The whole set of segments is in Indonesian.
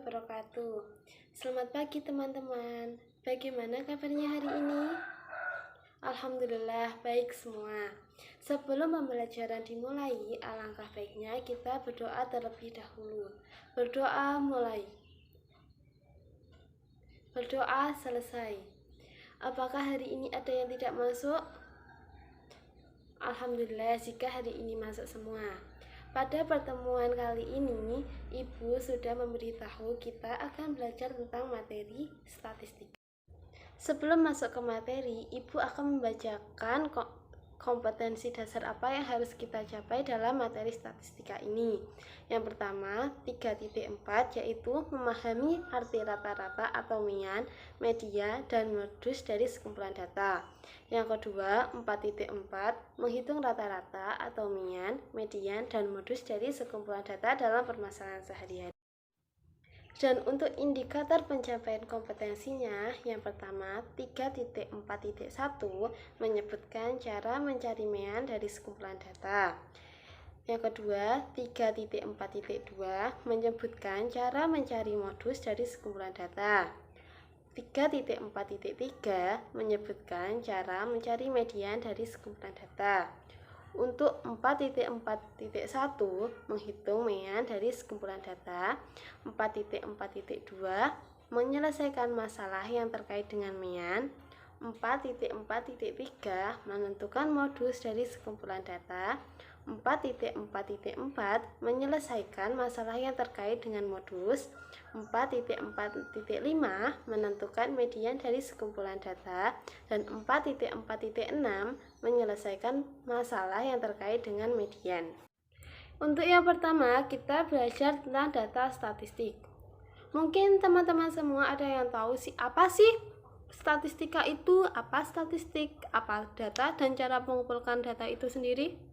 wabarakatuh. Selamat pagi teman-teman. Bagaimana kabarnya hari ini? Alhamdulillah baik semua. Sebelum pembelajaran dimulai, alangkah baiknya kita berdoa terlebih dahulu. Berdoa mulai. Berdoa selesai. Apakah hari ini ada yang tidak masuk? Alhamdulillah jika hari ini masuk semua. Pada pertemuan kali ini, Ibu sudah memberitahu kita akan belajar tentang materi statistik. Sebelum masuk ke materi, Ibu akan membacakan kompetensi dasar apa yang harus kita capai dalam materi statistika ini. Yang pertama, 3.4 yaitu memahami arti rata-rata atau mean, media, dan modus dari sekumpulan data. Yang kedua, 4.4 menghitung rata-rata atau mean, median, dan modus dari sekumpulan data dalam permasalahan sehari-hari. Dan untuk indikator pencapaian kompetensinya, yang pertama 3.4.1 menyebutkan cara mencari mean dari sekumpulan data. Yang kedua 3.4.2 menyebutkan cara mencari modus dari sekumpulan data. 3.4.3 menyebutkan cara mencari median dari sekumpulan data. Untuk 4.4.1 menghitung mean dari sekumpulan data. 4.4.2 menyelesaikan masalah yang terkait dengan mean. 4.4.3 menentukan modus dari sekumpulan data. 4.4.4 menyelesaikan masalah yang terkait dengan modus. 4.4.5 menentukan median dari sekumpulan data, dan 4.4.6 menyelesaikan masalah yang terkait dengan median. Untuk yang pertama, kita belajar tentang data statistik. Mungkin teman-teman semua ada yang tahu apa sih statistika itu, apa statistik, apa data, dan cara mengumpulkan data itu sendiri?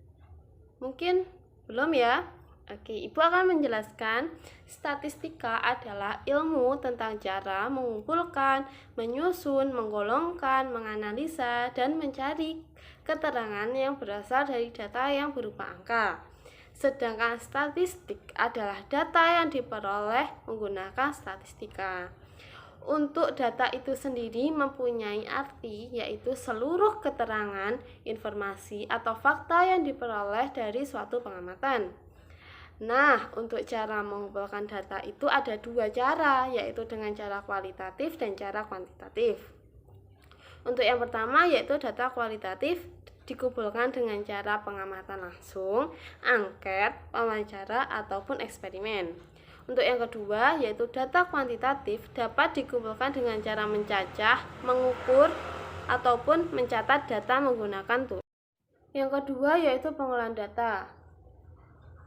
Mungkin belum ya? Oke, Ibu akan menjelaskan. Statistika adalah ilmu tentang cara mengumpulkan, menyusun, menggolongkan, menganalisa, dan mencari keterangan yang berasal dari data yang berupa angka. Sedangkan statistik adalah data yang diperoleh menggunakan statistika. Untuk data itu sendiri mempunyai arti, yaitu seluruh keterangan, informasi, atau fakta yang diperoleh dari suatu pengamatan. Nah, untuk cara mengumpulkan data itu ada dua cara, yaitu dengan cara kualitatif dan cara kuantitatif. Untuk yang pertama yaitu data kualitatif dikumpulkan dengan cara pengamatan langsung, angket, wawancara, ataupun eksperimen. Untuk yang kedua yaitu data kuantitatif dapat dikumpulkan dengan cara mencacah, mengukur, ataupun mencatat data menggunakan tool. Yang kedua yaitu pengolahan data.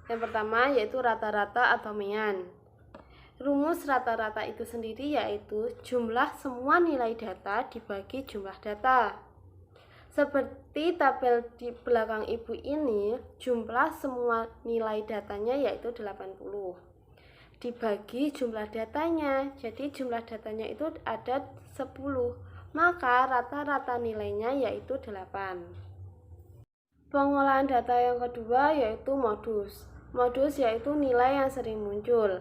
Yang pertama yaitu rata-rata atau mean. Rumus rata-rata itu sendiri yaitu jumlah semua nilai data dibagi jumlah data. Seperti tabel di belakang Ibu ini, jumlah semua nilai datanya yaitu 80. Dibagi jumlah datanya, jadi jumlah datanya itu ada 10. Maka rata-rata nilainya yaitu 8. Pengolahan data yang kedua yaitu modus. Modus yaitu nilai yang sering muncul.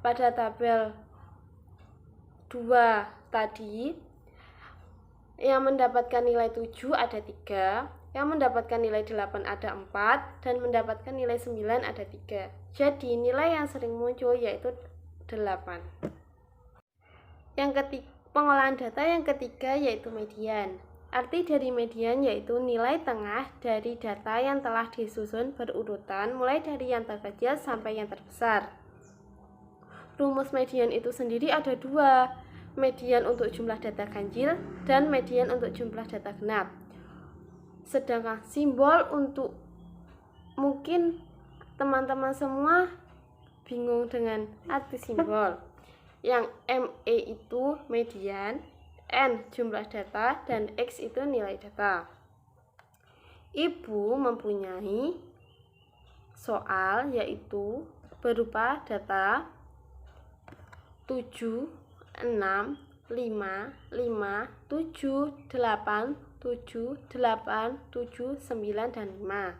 Pada tabel 2 tadi, yang mendapatkan nilai 7 ada 3, yang mendapatkan nilai 8 ada 4, dan mendapatkan nilai 9 ada 3. Jadi nilai yang sering muncul yaitu 8. Pengolahan data yang ketiga yaitu median. Arti dari median yaitu nilai tengah dari data yang telah disusun berurutan mulai dari yang terkecil sampai yang terbesar. Rumus median itu sendiri ada dua, median untuk jumlah data ganjil dan median untuk jumlah data genap. Sedangkan simbol untuk, mungkin teman-teman semua bingung dengan arti simbol. Yang ME itu median, N jumlah data, dan X itu nilai data. Ibu mempunyai soal yaitu berupa data 7, 6, 5, 5, 7, 8, 7, 8, 7, 9, dan 5.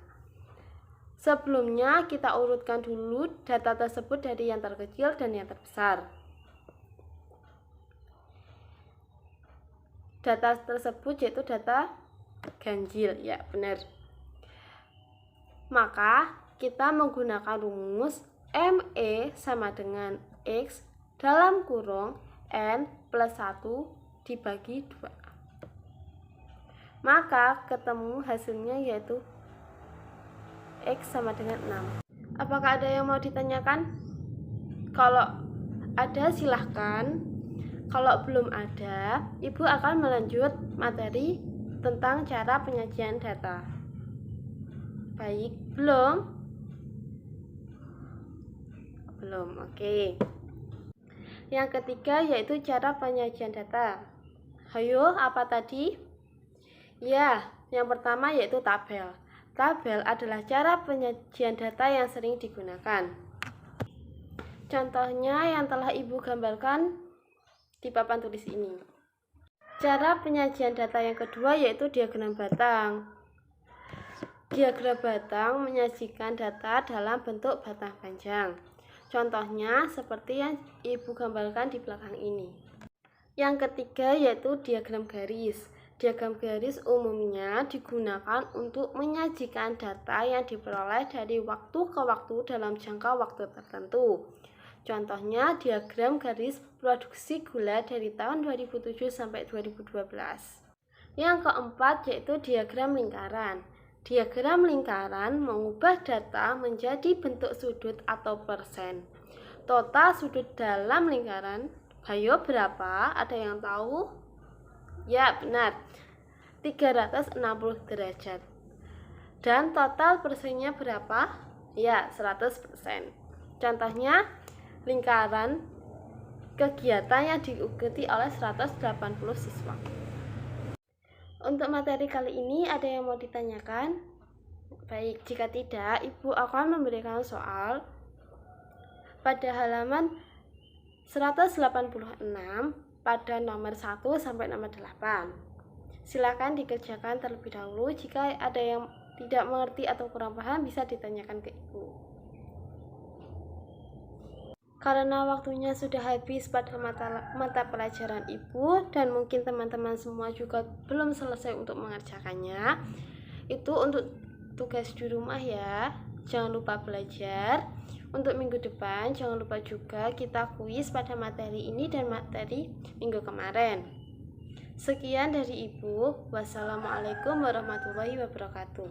Sebelumnya kita urutkan dulu data tersebut dari yang terkecil dan yang terbesar. data tersebut yaitu data ganjil. Ya, benar. Maka kita menggunakan rumus ME sama dengan X dalam kurung N plus 1 dibagi 2. Maka ketemu hasilnya yaitu X sama dengan 6. Apakah ada yang mau ditanyakan? Kalau ada silahkan. Kalau belum ada, Ibu akan melanjut materi tentang cara penyajian data. Baik, belum? Belum, oke. Yang ketiga yaitu cara penyajian data. Hayo, apa tadi? Ya, yang pertama yaitu tabel. Tabel adalah cara penyajian data yang sering digunakan. Contohnya yang telah Ibu gambarkan di papan tulis ini. Cara penyajian data yang kedua yaitu diagram batang. Diagram batang menyajikan data dalam bentuk batang panjang. Contohnya seperti yang Ibu gambarkan di belakang ini. Yang ketiga yaitu diagram garis. Diagram garis umumnya digunakan untuk menyajikan data yang diperoleh dari waktu ke waktu dalam jangka waktu tertentu. Contohnya diagram garis produksi gula dari tahun 2007 sampai 2012. Yang keempat yaitu diagram lingkaran. Diagram lingkaran mengubah data menjadi bentuk sudut atau persen. Total sudut dalam lingkaran, hayo berapa? Ada yang tahu? Ya, benar. 360 derajat. Dan total persennya berapa? Ya, 100%. Contohnya, lingkaran kegiatan yang diikuti oleh 180 siswa. Untuk materi kali ini ada yang mau ditanyakan? Baik, jika tidak, Ibu akan memberikan soal pada halaman 186 pada nomor 1 sampai nomor 8. Silakan dikerjakan terlebih dahulu. Jika ada yang tidak mengerti atau kurang paham bisa ditanyakan ke Ibu. Karena waktunya sudah habis pada mata pelajaran Ibu dan mungkin teman-teman semua juga belum selesai untuk mengerjakannya, itu untuk tugas di rumah ya. Jangan lupa belajar. Untuk minggu depan jangan lupa juga kita kuis pada materi ini dan materi minggu kemarin. Sekian dari Ibu. Wassalamualaikum warahmatullahi wabarakatuh.